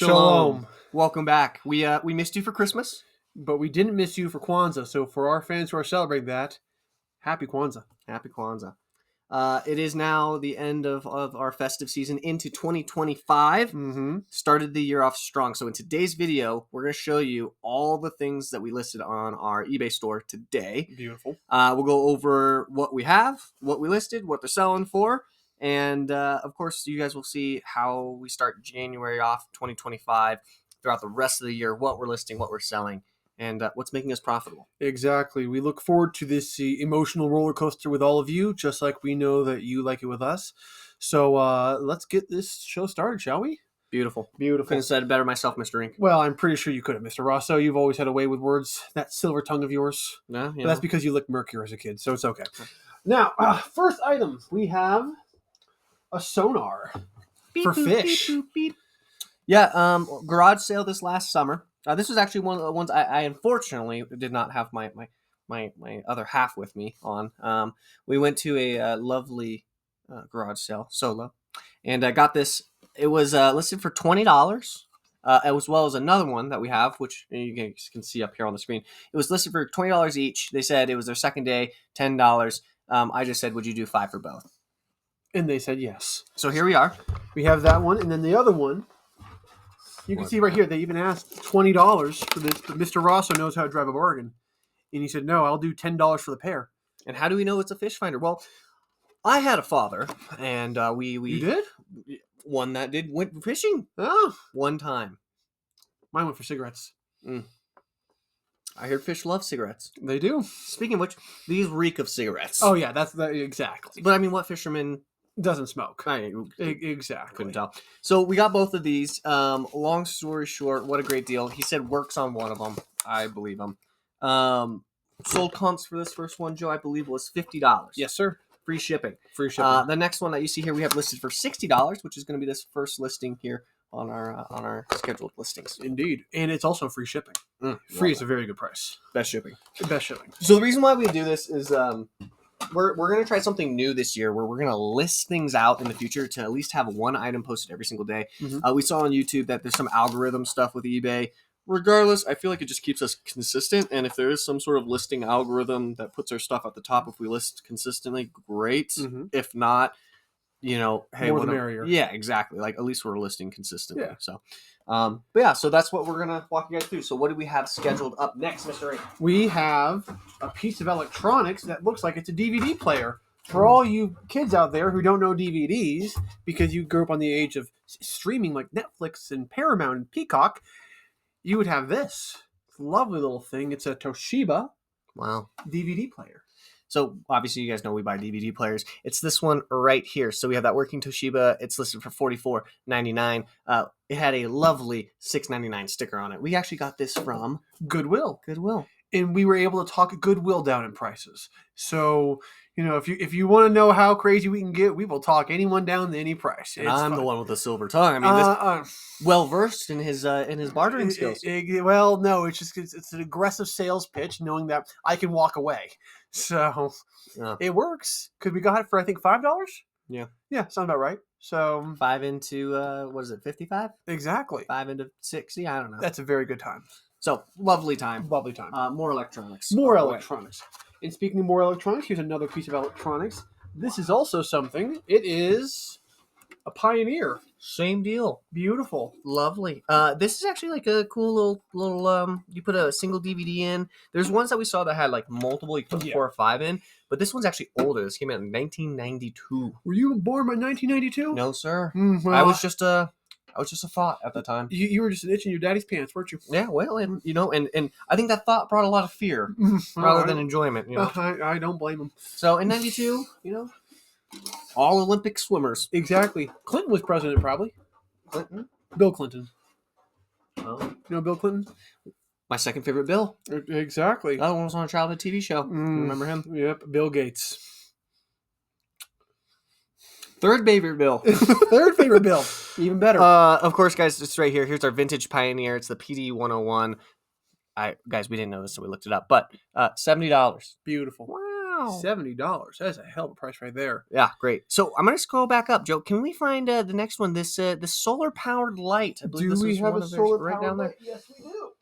Shalom. Welcome back. We missed you for Christmas. But we didn't miss you for Kwanzaa. So for our fans who are celebrating that, happy Kwanzaa. Happy Kwanzaa. It is now the end of our festive season into 2025. Mm-hmm. Started the year off strong. So in today's video, we're going to show you all the things that we listed on our eBay store today. Beautiful. We'll go over what we have, what we listed, what they're selling for. And, of course, you guys will see how we start January off 2025 throughout the rest of the year, what we're listing, what we're selling, and what's making us profitable. Exactly. We look forward to this emotional roller coaster with all of you, just like we know that you like it with us. So let's get this show started, shall we? Beautiful. Beautiful. Couldn't have said it better myself, Mr. Ink. Well, I'm pretty sure you could have, Mr. Rosso. You've always had a way with words. That silver tongue of yours. No, But that's because you licked Mercury as a kid, so it's okay. Now, first item, we have a sonar for fish. Beep, boop, beep. Yeah, garage sale this last summer. This was actually one of the ones I unfortunately did not have my other half with me on. We went to a lovely garage sale solo, and I got this. It was listed for $20, as well as another one that we have, which you guys can see up here on the screen. It was listed for $20 each. They said it was their second day, $10. I just said, would you do 5 for both? And they said yes. So here we are. We have that one, and then the other one. You can see right here, they even asked $20 for this, but Mr. Rosso knows how to drive a bargain. And he said, no, I'll do $10 for the pair. And how do we know it's a fish finder? Well, I had a father, and we You did? one that went fishing Oh, one time. mine went for cigarettes. I heard fish love cigarettes. They do. Speaking of which, these reek of cigarettes. Oh, yeah, that's exactly. But I mean, what fisherman? Doesn't smoke. Exactly. Couldn't Exactly. tell. So we got both of these. Long story short, what a great deal. He said works on one of them. I believe him. Sold comps for this first one, Joe, I believe was $50. Yes, sir. Free shipping. Free shipping. The next one that you see here, we have listed for $60, which is going to be this first listing here on our scheduled listings. Indeed. And it's also free shipping. Free is a very good price. Best shipping. Best shipping. So the reason why we do this is we're going to try something new this year where we're going to list things out in the future to at least have one item posted every single day. Mhm. We saw on YouTube that there's some algorithm stuff with eBay. Regardless, I feel like it just keeps us consistent. And if there is some sort of listing algorithm that puts our stuff at the top, if we list consistently, great. Mhm. If not, hey, More the whatever. merrier. Yeah, exactly. Like at least we're listing consistently. Yeah. So, but yeah, so that's what we're gonna walk you guys through. So what do we have scheduled up next, Mr. A? We have a piece of electronics that looks like it's a DVD player. For all you kids out there who don't know DVDs, because you grew up on the age of streaming like Netflix and Paramount and Peacock, you would have this lovely little thing. It's a Toshiba Wow. DVD player. So obviously you guys know we buy DVD players. It's this one right here. So we have that working Toshiba. It's listed for $44.99. It had a lovely $6.99 sticker on it. We actually got this from Goodwill. Goodwill. And we were able to talk Goodwill down in prices. So, if you want to know how crazy we can get, we will talk anyone down to any price. And I'm the one with the silver tongue. I mean, well versed in his bartering skills. Well, no, it's an aggressive sales pitch, knowing that I can walk away. So It works because we got it for I think $5. Yeah, sounds about right. So 5 into what is it, 55? Exactly. 5 into 60. I don't know. That's a very good time. So lovely time. Lovely time. More electronics. More electronics. And speaking of more electronics, here's another piece of electronics. This is also something. It is a Pioneer. Same deal. Beautiful. Lovely. This is actually like a cool little you put a single DVD in. There's ones that we saw that had like multiple, you put 4 or 5 in, but this one's actually older. This came out in 1992. Were you born by 1992? No, sir. Well, I was just a thought at the time. You were just an itch in your daddy's pants, weren't you? Yeah, well, and and I think that thought brought a lot of fear rather than enjoyment. I don't blame him. So in '92, all Olympic swimmers. Exactly. Clinton was president, probably. Clinton. Bill Clinton. Oh. You know Bill Clinton? My second favorite Bill. Exactly. That one was on a childhood TV show. Remember him? Yep. Bill Gates. Third favorite Bill. Third favorite Bill. Even better. Of course, guys, it's right here. Here's our vintage Pioneer. It's the PD 101. Guys, we didn't know this, so we looked it up. But $70. Beautiful. Wow. Wow. $70. That's a hell of a price right there. Yeah, great. So I'm gonna scroll back up, Joe. Can we find the next one? This the solar powered light. I believe Do this we is have one a of theirs solar right powered down there. light? Yes, we do.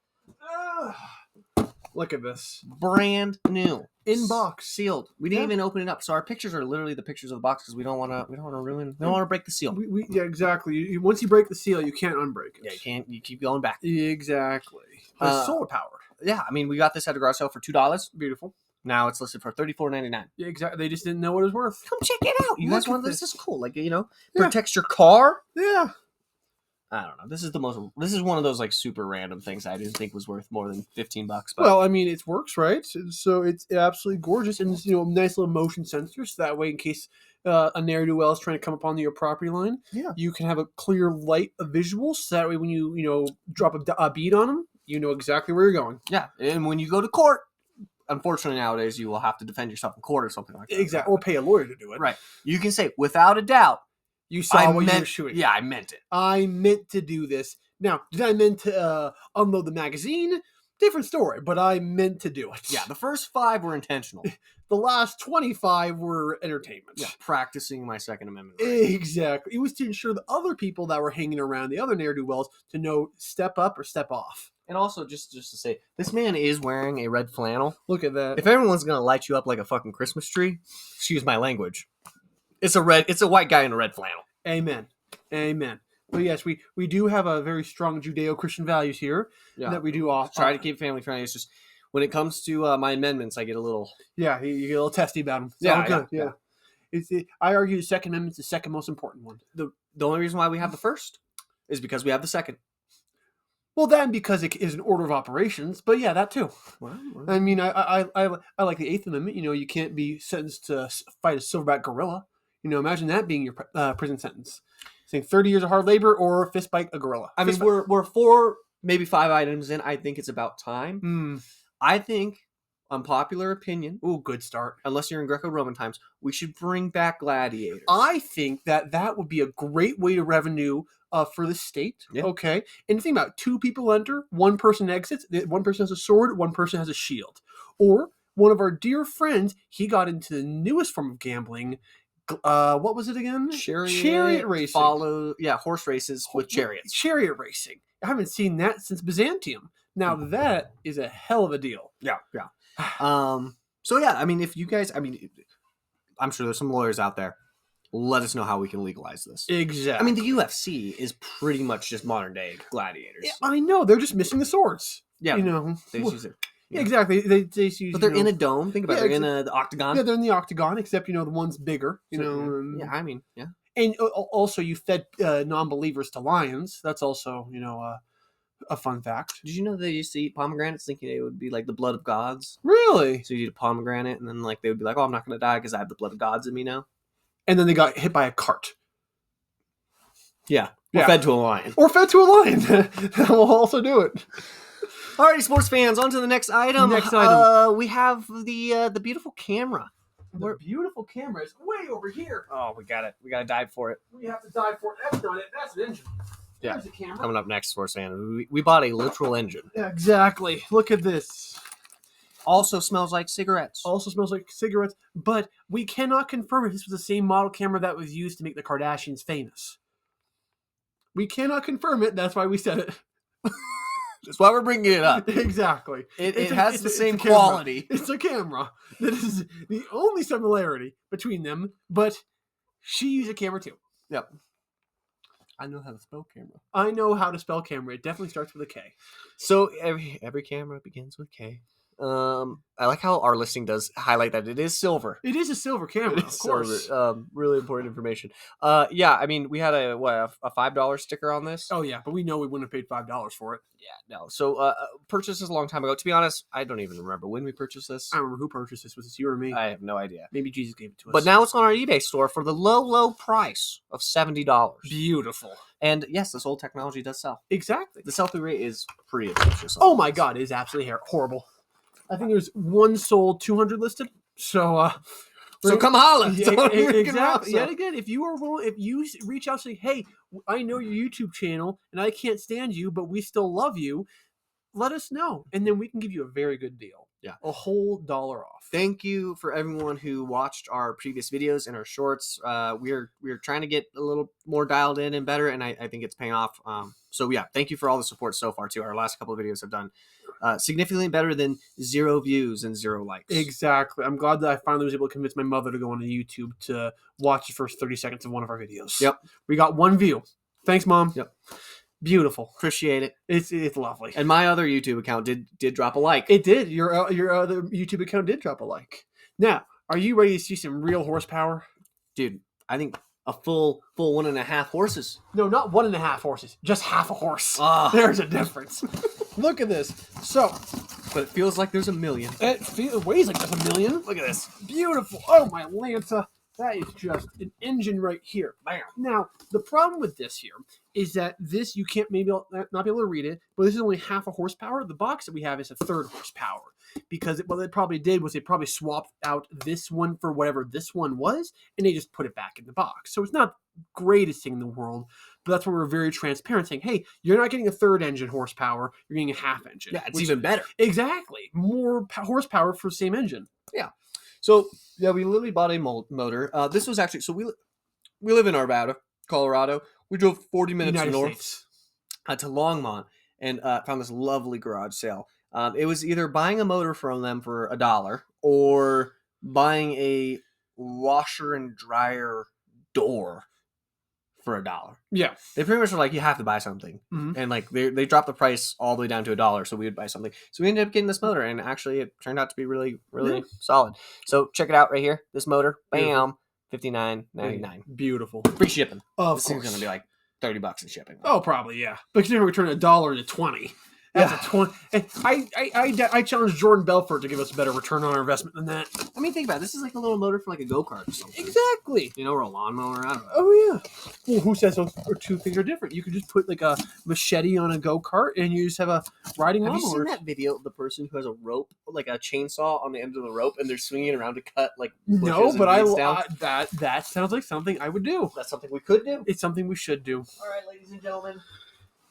Look at this. Brand new, In box. sealed. We didn't Yeah. even open it up, so our pictures are literally the pictures of the box because we don't want to ruin. We don't want to break the seal. Yeah, exactly. Once you break the seal, you can't unbreak it. Yeah, you can't. You keep going back. Exactly. But it's Uh, solar powered. Yeah, I mean, we got this at a garage sale for $2. Beautiful. Now it's listed for $34.99. Yeah, exactly. They just didn't know what it was worth. Come check it out. You Look guys at want this? this. This is cool. Like, you Yeah. protects your car. Yeah. I don't know. This is one of those like super random things I didn't think was worth more than $15. But Well, I mean, it works, right? So it's absolutely gorgeous, and it's, nice little motion sensors. So that way, in case a ne'er do well is trying to come up onto your property line, Yeah. you can have a clear light of visual. So that way, when you drop a bead on them, you know exactly where you're going. yeah, and when you go to court, unfortunately nowadays you will have to defend yourself in court or something like that. Exactly, or pay a lawyer to do it. Right. You can say without a doubt, You saw what you were shooting. Yeah, I meant it. I meant to do this. Now, did I meant to unload the magazine? Different story, but I meant to do it. Yeah, the first 5 were intentional. The last 25 were entertainment. Yeah, practicing my Second Amendment. Right. Exactly. It was to ensure the other people that were hanging around, the other ne'er-do-wells, to know step up or step off. And also, just to say, this man is wearing a red flannel. Look at that. If everyone's gonna light you up like a fucking Christmas tree, excuse my language. It's a white guy in a red flannel. Amen. Amen. But yes, we do have a very strong Judeo-Christian values here that we do off. Try to keep family friendly. It's just when it comes to my amendments, I get a little. Yeah, you get a little testy about them. It's Yeah, all good. yeah. I argue the Second Amendment's the second most important one. The only reason why we have the first is because we have the second. Well, then because it is an order of operations, but yeah, that too. Well, I mean, I like the Eighth Amendment. You can't be sentenced to fight a silverback gorilla. Imagine that being your prison sentence. Saying 30 years of hard labor or fist bite a gorilla. I mean, we're 4, maybe 5 items in. I think it's about time. I think, unpopular opinion, Ooh, good start. unless you're in Greco-Roman times, we should bring back gladiators. I think that would be a great way to revenue for the state. Yeah. Okay. And think about it, 2 people enter, 1 person exits, one person has a sword, 1 person has a shield. Or one of our dear friends, he got into the newest form of gambling. What was it again? Chariot racing. Horse races with chariots. Chariot racing. I haven't seen that since Byzantium. Now that is a hell of a deal. Yeah. So yeah, I mean, if you guys, I'm sure there's some lawyers out there. Let us know how we can legalize this. Exactly. I mean, the UFC is pretty much just modern day gladiators. Yeah, I know they're just missing the swords. Yeah, they Well, just use it. yeah, exactly. They use, But they're in a dome. Think about it. They're in the octagon. Yeah, they're in the octagon, except the one's bigger. Yeah, I mean, yeah. And also you fed non-believers to lions. That's also a fun fact. Did you know they used to eat pomegranates thinking they would be like the blood of gods? Really? So you eat a pomegranate, and then like they would be like, "Oh, I'm not going to die because I have the blood of gods in me now." And then they got hit by a cart. Yeah, or Yeah. fed to a lion. Or fed to a lion. That will also do it. Alrighty, sports fans, on to the next item. Next item. We have the beautiful camera. The beautiful camera is way over here. Oh, we got it. We got to dive for it. We have to dive for it. That's not it. That's an engine. Yeah. There's the camera. Coming up next, sports fans, we bought a literal engine. Yeah, exactly. Look at this. Also smells like cigarettes. Also smells like cigarettes, but we cannot confirm if this was the same model camera that was used to make the Kardashians famous. We cannot confirm it. That's why we said it. That's why we're bringing it up. Exactly. It has the same a camera. quality. It's a camera. That is the only similarity between them, but she used a camera too. Yep. I know how to spell camera. I know how to spell camera. It definitely starts with a K. So every camera begins with K. I like how our listing does highlight that it is silver. It is a silver camera, of course. Silver. Really important information. Yeah, I mean, we had a $5 sticker on this. Oh yeah, but we know we wouldn't have paid $5 for it. Yeah, no. So purchased this a long time ago. To be honest, I don't even remember when we purchased this. I don't remember who purchased this. Was this you or me? I have no idea. Maybe Jesus gave it to us. But now it's on our eBay store for the low price of $70. Beautiful. And yes, this old technology does sell. Exactly. The sell-through rate is pretty atrocious. Oh my god, it is absolutely horrible. I think there's one sold, 200 listed. So come holla. Yeah, Don't freaking exactly. rouse Yet up. again, if you are willing, if you reach out and say, "Hey, I know your YouTube channel and I can't stand you, but we still love you," let us know, and then we can give you a very good deal. Yeah. a whole $1 off. Thank you for everyone who watched our previous videos and our shorts. We're trying to get a little more dialed in and better, and I think it's paying off. So yeah, thank you for all the support so far too. Our last couple of videos have done significantly better than 0 views and 0 likes. Exactly. I'm glad that I finally was able to convince my mother to go on YouTube to watch the first 30 seconds of one of our videos. Yep. We got 1 view. Thanks, Mom. Yep. Beautiful. Appreciate it. It's lovely. And my other YouTube account did drop a like. It did. Your other YouTube account did drop a like. Now, are you ready to see some real horsepower? Dude, I think a full 1.5 horses. No, not 1.5 horses. Just half a horse. Ah. There's a difference. Look at this. So, But it feels like there's a million. it weighs like there's a million. Look at this. Beautiful. Oh, my Lanta. That is just an engine right here. Bam. Now, the problem with this here is that this, you can't maybe not be able to read it, but this is only half a horsepower. The box that we have is a 1/3 horsepower because what they probably did was they probably swapped out this one for whatever this one was, and they just put it back in the box. So it's not the greatest thing in the world, but that's where we're very transparent saying, hey, you're not getting a 1/3 engine horsepower, you're getting a half engine. Yeah, it's which- even better. Exactly. More horsepower for the same engine. So yeah, we literally bought a motor. This was actually we live in Arvada, Colorado. We drove 40 minutes United north States. To Longmont and found this lovely garage sale. It was either buying a motor from them for $1 or buying a washer and dryer door for $1. Yeah. They pretty much were like, you have to buy something. Mhm. And like they dropped the price all the way down to $1, so we would buy something. So we ended up getting this motor, and actually it turned out to be really, really Yeah. solid. So check it out right here. This motor, Beautiful. bam, $59.99. Beautiful. Free shipping. Of This course. thing's gonna be like $30 in shipping. Oh, probably, yeah. But considering we turned $1 into 20. That's Yeah. a 20. And I challenge Jordan Belfort to give us a better return on our investment than that. I mean, think about it. This is like a little motor for like a go-kart or something. Exactly. You know, or a lawnmower. I don't know. Oh, yeah. Well, who says those two things are different? You could just put like a machete on a go-kart and you just have a riding Have you seen lawnmower. that video of the person who has a rope, like a chainsaw on the end of the rope, and they're swinging it around to cut like bushes No, and but weeds down? that sounds like something I would do. That's something we could do. It's something we should do. All right, ladies and gentlemen,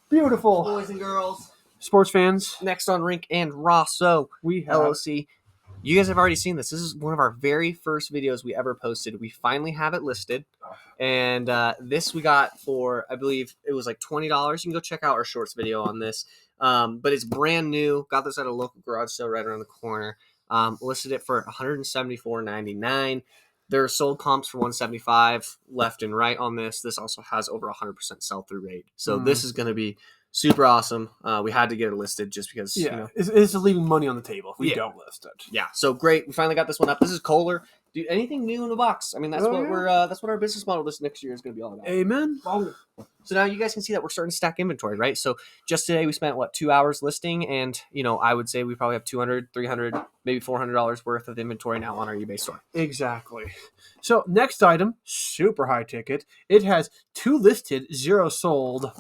Beautiful. boys and girls. Sports fans, Next on Rink and Rosso we have LLC. You guys have already seen this. This is one of our very first videos we ever posted. We finally have it listed. And this we got for, I believe it was like $20. You can go check out our shorts video on this. But it's brand new. Got this at a local garage sale right around the corner. Listed it for $174.99. There are sold comps for $175 left and right on this. This also has over 100% sell-through rate. So this is going to be super awesome. We had to get it listed just because, yeah, you know. it's leaving money on the table if we Yeah. don't list it. Yeah, so great. We finally got this one up. This is Kohler. Dude, anything new in the box? I mean, that's Oh, what yeah. that's what our business model this next year is going to be all about. Amen. So now you guys can see that we're starting to stack inventory, right? So just today we spent 2 hours listing, and I would say we probably have $200, $300, maybe $400 worth of inventory now on our eBay store. Exactly. So next item, super high ticket. It has 2 listed, 0 sold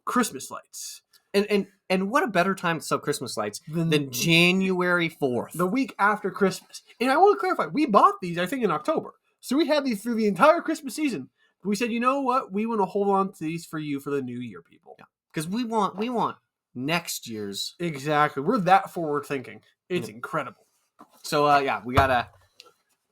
Christmas lights. And what a better time to sell Christmas lights Than than January 4th. the week after Christmas. And I want to clarify, we bought these, I think, in October. So we had these through the entire Christmas season. But we said, you know what? We want to hold on to these for you for the new year, people. Yeah. Because we want next year's. Exactly. We're that forward thinking. It's incredible. So yeah, we got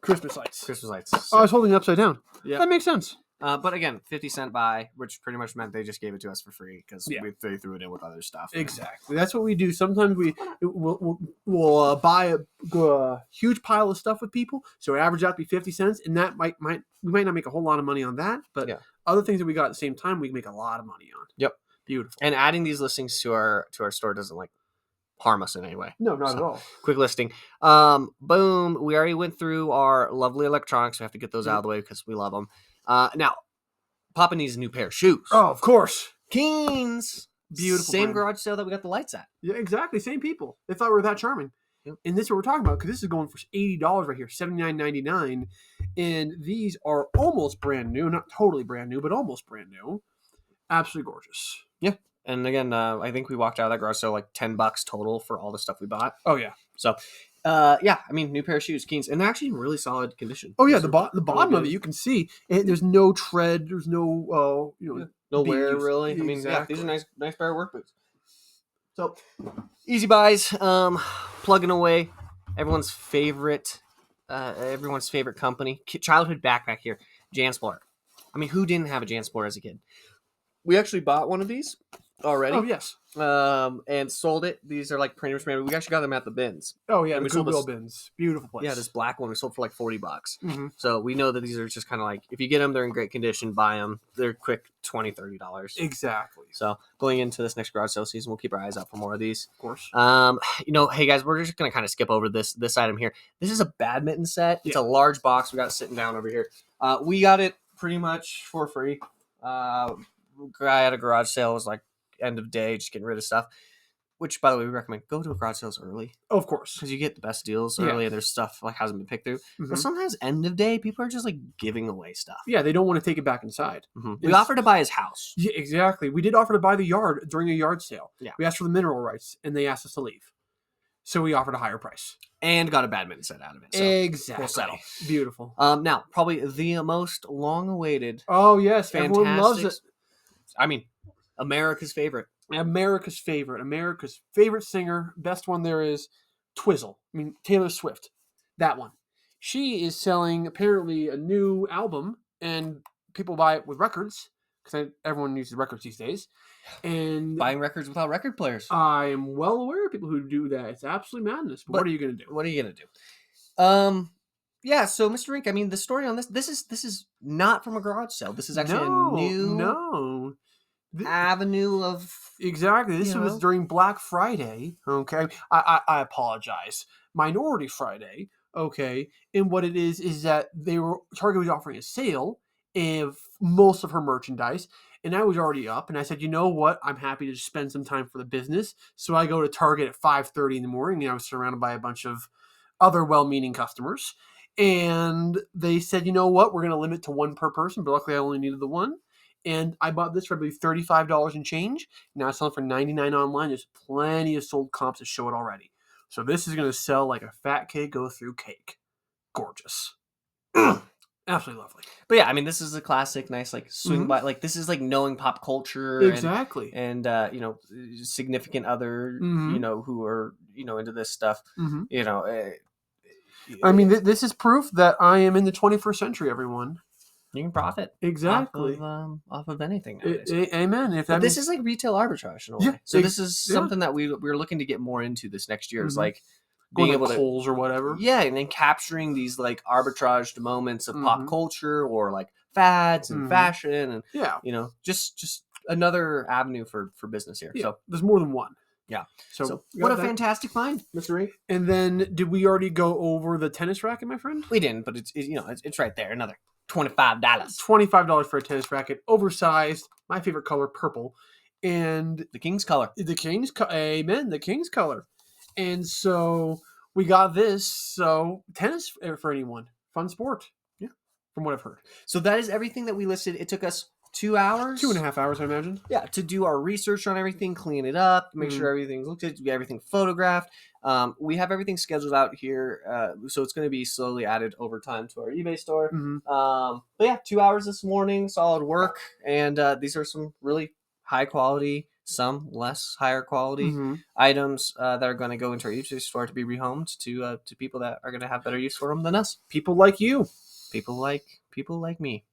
Christmas lights. Christmas lights. Oh, I was holding it upside down. Yeah. That makes sense. But again, 50-cent buy, which pretty much meant they just gave it to us for free because Yeah. they threw it in with other stuff. Exactly. That's what we do. Sometimes we'll buy a huge pile of stuff with people, so it average out to be 50 cents, and that we might not make a whole lot of money on that, but Yeah. other things that we got at the same time, we can make a lot of money on. Yep. Beautiful. And adding these listings to our store doesn't like harm us in any way. No, not So- at all. Quick listing. Boom. We already went through our lovely electronics. We have to get those out of the way because we love them. Now, Papa needs a new pair of shoes. Oh, of course. Keens. Beautiful Same brand. garage sale that we got the lights at. Yeah, exactly. Same people. They thought we were that charming. Yep. And this is what we're talking about because this is going for $80 right here, $79.99, and these are almost brand new. Not totally brand new, but almost brand new. Absolutely gorgeous. And again, I think we walked out of that garage sale like $10 total for all the stuff we bought. Oh yeah. So, yeah, I mean, new pair of shoes, Keens, and they're actually in really solid condition. Oh yeah. Those The are bottom of good. it, you can see there's no tread. There's no No being wear used. really. I mean, yeah, Exactly. these are nice pair of work boots. So easy buys, plugging away. Everyone's favorite company, childhood backpack here, JanSport. I mean, who didn't have a JanSport as a kid? We actually bought one of these already. Oh yes. And sold it. These are like pretty much. We actually got them at the bins. Oh yeah, And the we sold Goodwill this- bins. Beautiful place. Yeah, this black one we sold for like $40. Mhm. So we know that these are just kind of like, if you get them, they're in great condition. Buy them. They're quick, $20, $30. Exactly. So going into this next garage sale season, we'll keep our eyes out for more of these. Of course. Hey guys, we're just gonna kind of skip over this item here. This is a badminton set. It's Yeah. a large box. We got it sitting down over here. We got it pretty much for free. Guy at a garage sale was like end of day, just getting rid of stuff. Which, by the way, we recommend go to a garage sales early Of course. because you get the best deals Yeah. early, and there's stuff like hasn't been picked through. Mhm. But sometimes end of day, people are just like giving away stuff. Yeah, they don't want to take it back inside. We It's- offered to buy his house. Yeah, exactly. We did offer to buy the yard during a yard sale. Yeah. We asked for the mineral rights, and they asked us to leave. So we offered a higher price. And got a badminton set out of it. So. Exactly. we'll settle. Beautiful. Now, probably the most long-awaited, Oh yes, fantastic. everyone loves it. I mean, America's favorite. America's favorite singer, best one there is, Twizzle. I mean, Taylor Swift. That one. She is selling apparently a new album, and people buy it with records because everyone uses records these days. And Buying records without record players. I am well aware of people who do that. It's absolutely madness. But But- what are you going to do? What are you gonna do? Yeah. So, Mr. Rink, I mean, the story on this is not from a garage sale. This is actually a new no. avenue of. Exactly. This You was know? during Black Friday. Okay. I apologize. Minority Friday. Okay. And what it is that Target was offering a sale of most of her merchandise. And I was already up, and I said, you know what? I'm happy to just spend some time for the business. So I go to Target at 5:30 in the morning, and I was surrounded by a bunch of other well-meaning customers. And they said, you know what? We're going to limit to one per person, but luckily I only needed the one. And I bought this for maybe $35 and change. Now it's selling for $99 online. There's plenty of sold comps that show it already. So this is going to sell like a fat kid go through cake. Gorgeous. Absolutely lovely. But yeah, I mean, this is a classic, nice like swing Mhm. by. Like this is like knowing pop culture Exactly. and significant other Mhm. who are into this stuff. hmm You know, I mean, this is proof that I am in the 21st century, everyone. you can profit Exactly. off of anything nowadays. Amen. If But that this means- is like retail arbitrage in a way. Yeah, So this is yeah. something that we're looking to get more into this next year. Is Mhm. like going being to able to Kohl's or whatever. yeah, and then capturing these like arbitraged moments of pop Mhm. culture or like fads and Mhm. fashion and Yeah. just another avenue for business here. Yeah. So There's more than one. Yeah. So, so we what got a that. fantastic find, Mr. Ray. And then, did we already go over the tennis racket, my friend? We didn't, but it's right there. Another $25. $25 for a tennis racket, oversized. My favorite color, purple, and The King's color. the King's. Amen. The King's color. And so we got this. So tennis for anyone, fun sport. Yeah. From what I've heard, So that is everything that we listed. It took us 2 hours. 2.5 hours, I imagine. Yeah, to do our research on everything, clean it up, make sure everything's looked at, get everything photographed. We have everything scheduled out here, so it's going to be slowly added over time to our eBay store. Mm-hmm. But yeah, 2 hours this morning, solid work, and these are some really high quality, some less higher quality Mm-hmm. items that are going to go into our eBay store to be rehomed to people that are going to have better use for them than us. People like you. People like me,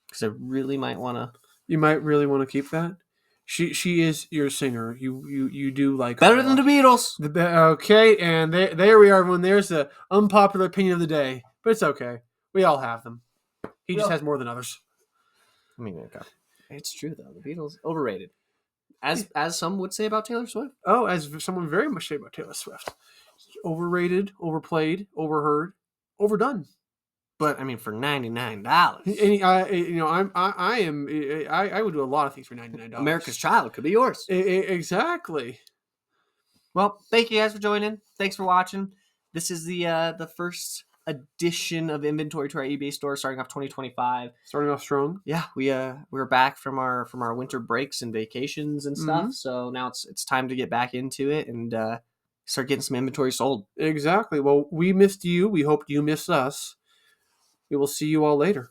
because I really might want to. You might really want to keep that. She is your singer. You do like Better than the Beatles. Okay, and there we are. Everyone, there's the unpopular opinion of the day, but it's okay. We all have them. He just Well- has more than others. I mean, okay. It's true though. The Beatles overrated, as some would say about Taylor Swift. Oh, as someone very much say about Taylor Swift, overrated, overplayed, overheard, overdone. But I mean, for $99, And I would do a lot of things for $99. America's Child could be yours. Exactly. Well, thank you guys for joining. Thanks for watching. This is the first edition of inventory to our eBay store, starting off 2025. Starting off strong. Yeah, we're back from our winter breaks and vacations and stuff. Mhm. So now it's time to get back into it and start getting some inventory sold. Exactly. Well, we missed you. We hope you missed us. We will see you all later.